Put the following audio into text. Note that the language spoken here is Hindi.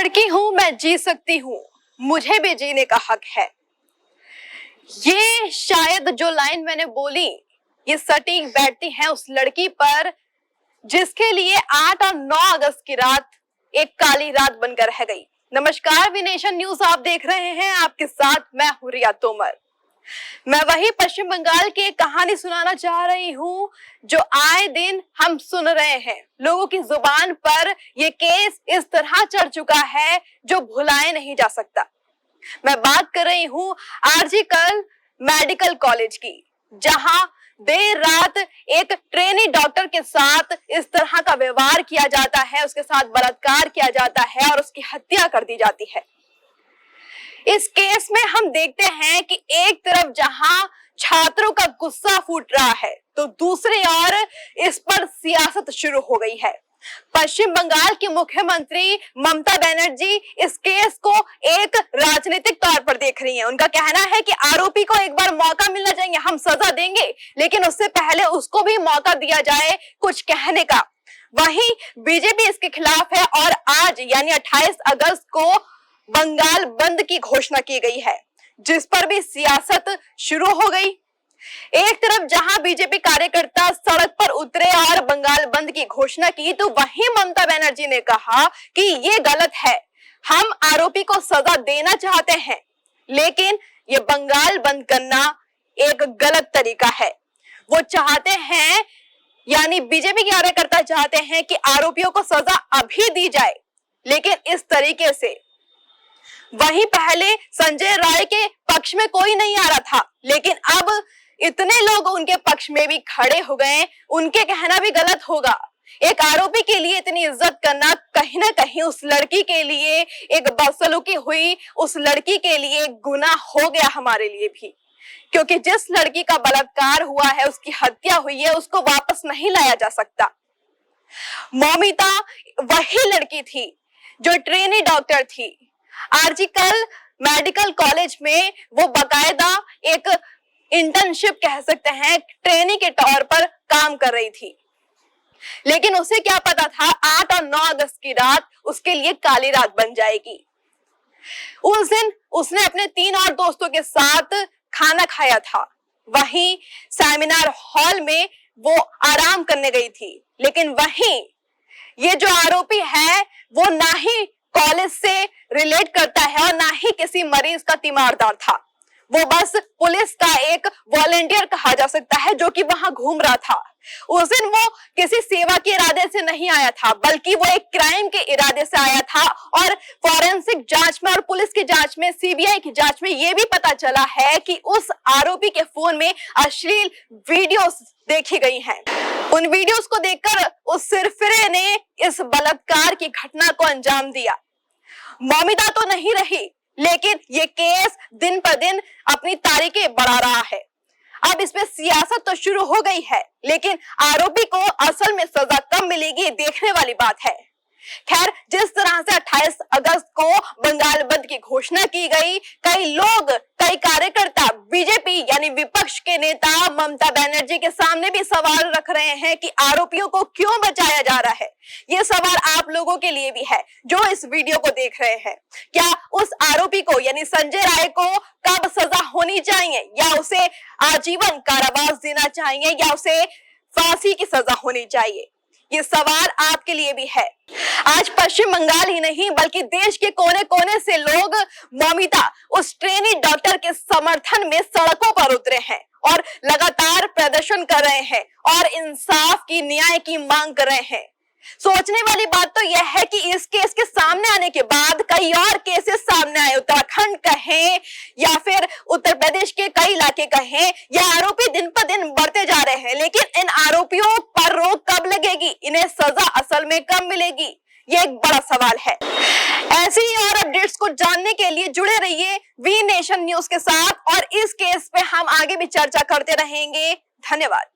लड़की हूं, मैं जी सकती हूं, मुझे भी जीने का हक है। ये शायद जो लाइन मैंने बोली ये सटीक बैठती है उस लड़की पर जिसके लिए 8 और 9 अगस्त की रात एक काली रात बनकर रह गई। नमस्कार, वी नेशन न्यूज आप देख रहे हैं, आपके साथ मैं हूं रिया तोमर। मैं वही पश्चिम बंगाल की एक कहानी सुनाना चाह रही हूं जो आए दिन हम सुन रहे हैं। लोगों की जुबान पर ये केस इस तरह चढ़ चुका है जो भुलाए नहीं जा सकता। मैं बात कर रही हूं आरजीकर मेडिकल कॉलेज की, जहां देर रात एक ट्रेनी डॉक्टर के साथ इस तरह का व्यवहार किया जाता है, उसके साथ बलात्कार किया जाता है और उसकी हत्या कर दी जाती है। इस केस में हम देखते हैं कि एक तरफ जहां छात्रों का गुस्सा फूट रहा है तो दूसरी ओर इस पर सियासत शुरू हो गई है। पश्चिम बंगाल की मुख्यमंत्री ममता बनर्जी इस केस को एक राजनीतिक तौर पर देख रही हैं। उनका कहना है कि आरोपी को एक बार मौका मिलना चाहिए, हम सजा देंगे, लेकिन उससे पहले उसको भी मौका दिया जाए कुछ कहने का। वहीं बीजेपी इसके खिलाफ है और आज यानी 28 अगस्त को बंगाल बंद की घोषणा की गई है, जिस पर भी सियासत शुरू हो गई। एक तरफ जहां बीजेपी कार्यकर्ता सड़क पर उतरे और बंगाल बंद की घोषणा की, तो वहीं ममता बनर्जी ने कहा कि ये गलत है, हम आरोपी को सजा देना चाहते हैं, लेकिन ये बंगाल बंद करना एक गलत तरीका है। वो चाहते हैं, यानी बीजेपी के कार्यकर्ता चाहते हैं कि आरोपियों को सजा अभी दी जाए, लेकिन इस तरीके से। वहीं पहले संजय राय के पक्ष में कोई नहीं आ रहा था, लेकिन अब इतने लोग उनके पक्ष में भी खड़े हो गए, उनके कहना भी गलत होगा। एक आरोपी के लिए इतनी इज्जत करना कहीं ना कहीं उस लड़की के लिए एक बदसलूकी हुई, उस लड़की के लिए गुनाह हो गया, हमारे लिए भी, क्योंकि जिस लड़की का बलात्कार हुआ है, उसकी हत्या हुई है, उसको वापस नहीं लाया जा सकता। मौमिता वही लड़की थी जो ट्रेनी डॉक्टर थी। आरजीकर मेडिकल कॉलेज में वो बाकायदा एक इंटर्नशिप कह सकते हैं, ट्रेनी के तौर पर काम कर रही थी, लेकिन उसे क्या पता था 8 और 9 अगस्त की रात उसके लिए काली रात बन जाएगी। उस दिन उसने अपने 3 और दोस्तों के साथ खाना खाया था। वहीं सेमिनार हॉल में वो आराम करने गई थी, लेकिन वहीं ये जो आरोपी है वो ना ही कॉलेज से रिलेट करता है और ना ही किसी मरीज का तीमारदार था। वो बस पुलिस का एक वॉलंटियर कहा जा सकता है जो कि वहां घूम रहा था। उस दिन वो किसी सेवा के इरादे से नहीं आया था, बल्कि वो एक क्राइम के इरादे से आया था। और फॉरेंसिक जांच में और पुलिस की जांच में, सीबीआई की जांच में ये भी पता चला है कि उस आरोपी के फोन में अश्लील वीडियोस देखी गई हैं। उन वीडियोस को देखकर उस सिरफिरे ने इस बलात्कार की घटना को अंजाम दिया। मौमिता तो नहीं रही, लेकिन ये केस दिन पर दिन अपनी तारीखें बढ़ा रहा है। अब इसमें सियासत तो शुरू हो गई है, लेकिन आरोपी को असल में सजा कब मिलेगी देखने वाली बात है। खैर, जिस तरह से 28 अगस्त को बंगाल बंद की घोषणा की गई, कई लोग, कई कार्यकर्ता बीजेपी यानी विपक्ष के नेता ममता बनर्जी के सामने भी सवाल रख रहे हैं कि आरोपियों को क्यों बचाया जा रहा है। ये सवाल आप लोगों के लिए भी है जो इस वीडियो को देख रहे हैं। क्या उस आरोपी को यानी संजय राय को कब सजा होनी चाहिए, या उसे आजीवन कारावास देना चाहिए, या उसे फांसी की सजा होनी चाहिए? ये सवाल आपके लिए भी है। आज पश्चिम बंगाल ही नहीं बल्कि देश के कोने कोने से लोग मौमिता, उस ट्रेनी डॉक्टर के समर्थन में सड़कों पर उतरे हैं और लगातार प्रदर्शन कर रहे हैं और इंसाफ की, न्याय की मांग कर रहे हैं। सोचने वाली बात तो यह है कि इस केस के सामने आने के बाद कई और केसेस सामने आए, उत्तराखंड कहें या फिर उत्तर प्रदेश के कई इलाके कहें, ये आरोपी दिन पर दिन बढ़ते जा रहे हैं, लेकिन इन आरोपियों पर रोक कब लगेगी, इन्हें सजा असल में कब मिलेगी, ये एक बड़ा सवाल है। ऐसी ही और अपडेट्स को जानने के लिए जुड़े रहिए वी नेशन न्यूज के साथ, और इस केस पे हम आगे भी चर्चा करते रहेंगे। धन्यवाद।